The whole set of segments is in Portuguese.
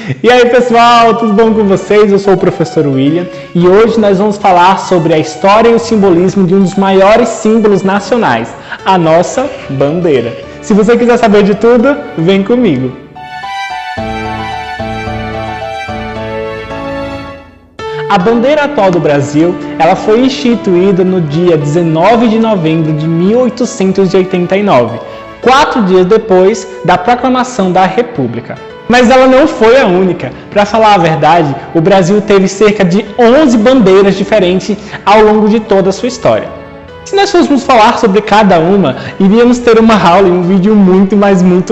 E aí pessoal, tudo bom com vocês? Eu sou o professor William e hoje nós vamos falar sobre a história e o simbolismo de um dos maiores símbolos nacionais, a nossa bandeira. Se você quiser saber de tudo, vem comigo! A bandeira atual do Brasil, ela foi instituída no dia 19 de novembro de 1889, 4 dias depois da proclamação da República. Mas ela não foi a única. Para falar a verdade, o Brasil teve cerca de 11 bandeiras diferentes ao longo de toda a sua história. Se nós fôssemos falar sobre cada uma, iríamos ter uma aula e um vídeo muito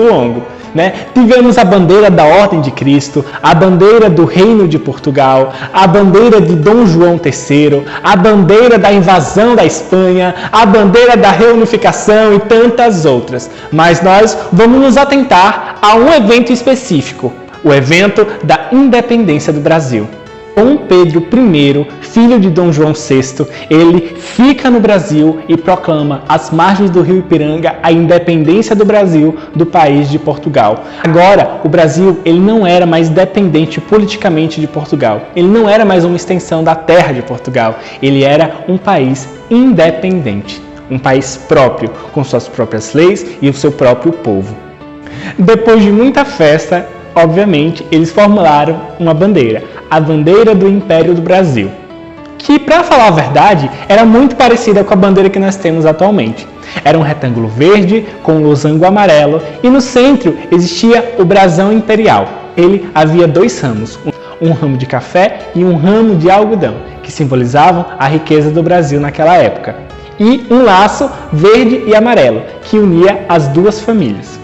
longo. Tivemos a bandeira da Ordem de Cristo, a bandeira do Reino de Portugal, a bandeira de Dom João III, a bandeira da invasão da Espanha, a bandeira da reunificação e tantas outras. Mas nós vamos nos atentar a um evento específico, o evento da independência do Brasil. Dom Pedro I, filho de Dom João VI, ele fica no Brasil e proclama às margens do rio Ipiranga a independência do Brasil do país de Portugal. Agora, o Brasil ele não era mais dependente politicamente de Portugal. Ele não era mais uma extensão da terra de Portugal. Ele era um país independente, um país próprio, com suas próprias leis e o seu próprio povo. Depois de muita festa, obviamente, eles formularam uma bandeira, a bandeira do Império do Brasil, que, para falar a verdade, era muito parecida com a bandeira que nós temos atualmente. Era um retângulo verde com um losango amarelo e no centro existia o brasão imperial. Ele havia dois ramos, um ramo de café e um ramo de algodão, que simbolizavam a riqueza do Brasil naquela época, e um laço verde e amarelo, que unia as duas famílias.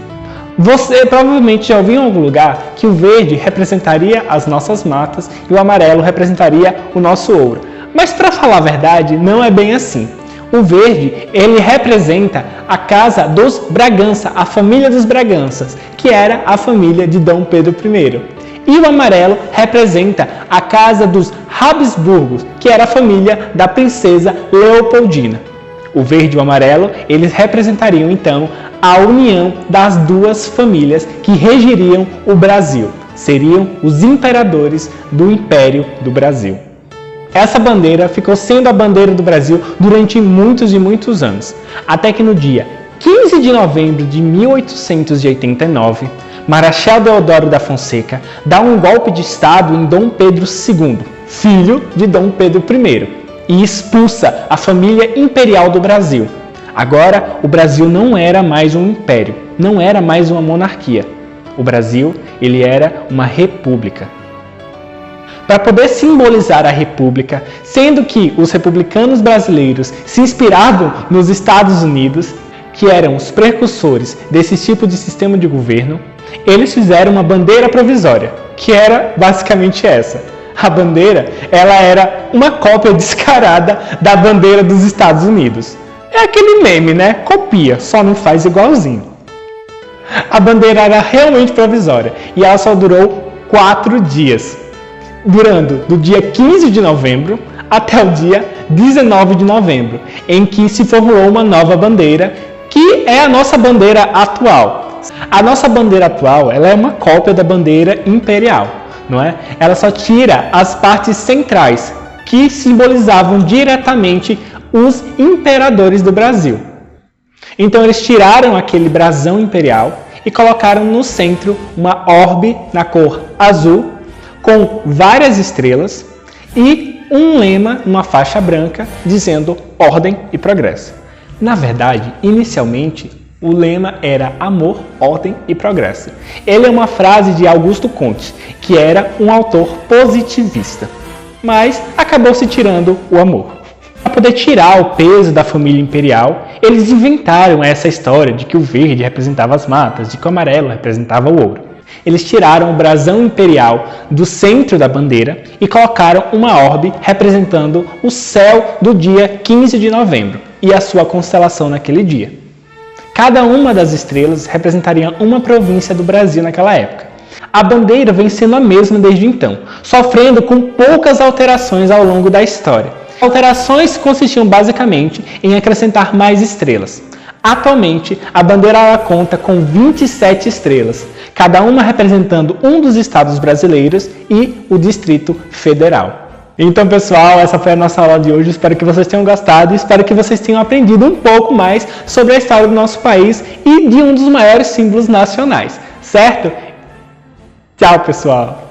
Você provavelmente já ouviu em algum lugar que o verde representaria as nossas matas e o amarelo representaria o nosso ouro. Mas para falar a verdade, não é bem assim. O verde, ele representa a casa dos Bragança, a família dos Braganças, que era a família de Dom Pedro I. E o amarelo representa a casa dos Habsburgos, que era a família da princesa Leopoldina. O verde e o amarelo, eles representariam então a união das duas famílias que regiriam o Brasil. Seriam os imperadores do Império do Brasil. Essa bandeira ficou sendo a bandeira do Brasil durante muitos e muitos anos, até que no dia 15 de novembro de 1889, Marechal Deodoro da Fonseca dá um golpe de Estado em Dom Pedro II, filho de Dom Pedro I, e expulsa a família imperial do Brasil. Agora, o Brasil não era mais um império, não era mais uma monarquia. O Brasil, ele era uma república. Para poder simbolizar a república, sendo que os republicanos brasileiros se inspiravam nos Estados Unidos, que eram os precursores desse tipo de sistema de governo, eles fizeram uma bandeira provisória, que era basicamente essa. A bandeira, ela era uma cópia descarada da bandeira dos Estados Unidos. É aquele meme, né? Copia, só não faz igualzinho. A bandeira era realmente provisória e ela só durou 4 dias, durando do dia 15 de novembro até o dia 19 de novembro, em que se formulou uma nova bandeira, que é a nossa bandeira atual. A nossa bandeira atual, ela é uma cópia da bandeira imperial, não é? Ela só tira as partes centrais, que simbolizavam diretamente os imperadores do Brasil. Então eles tiraram aquele brasão imperial e colocaram no centro uma orbe na cor azul, com várias estrelas e um lema numa faixa branca dizendo ordem e progresso. Na verdade, inicialmente, o lema era amor, ordem e progresso. Ele é uma frase de Augusto Comte, que era um autor positivista, mas acabou se tirando o amor. Para poder tirar o peso da família imperial, eles inventaram essa história de que o verde representava as matas, de que o amarelo representava o ouro. Eles tiraram o brasão imperial do centro da bandeira e colocaram uma orbe representando o céu do dia 15 de novembro e a sua constelação naquele dia. Cada uma das estrelas representaria uma província do Brasil naquela época. A bandeira vem sendo a mesma desde então, sofrendo com poucas alterações ao longo da história. Alterações consistiam basicamente em acrescentar mais estrelas. Atualmente, a bandeira conta com 27 estrelas, cada uma representando um dos estados brasileiros e o Distrito Federal. Então, pessoal, essa foi a nossa aula de hoje. Espero que vocês tenham gostado e espero que vocês tenham aprendido um pouco mais sobre a história do nosso país e de um dos maiores símbolos nacionais, certo? Tchau, pessoal!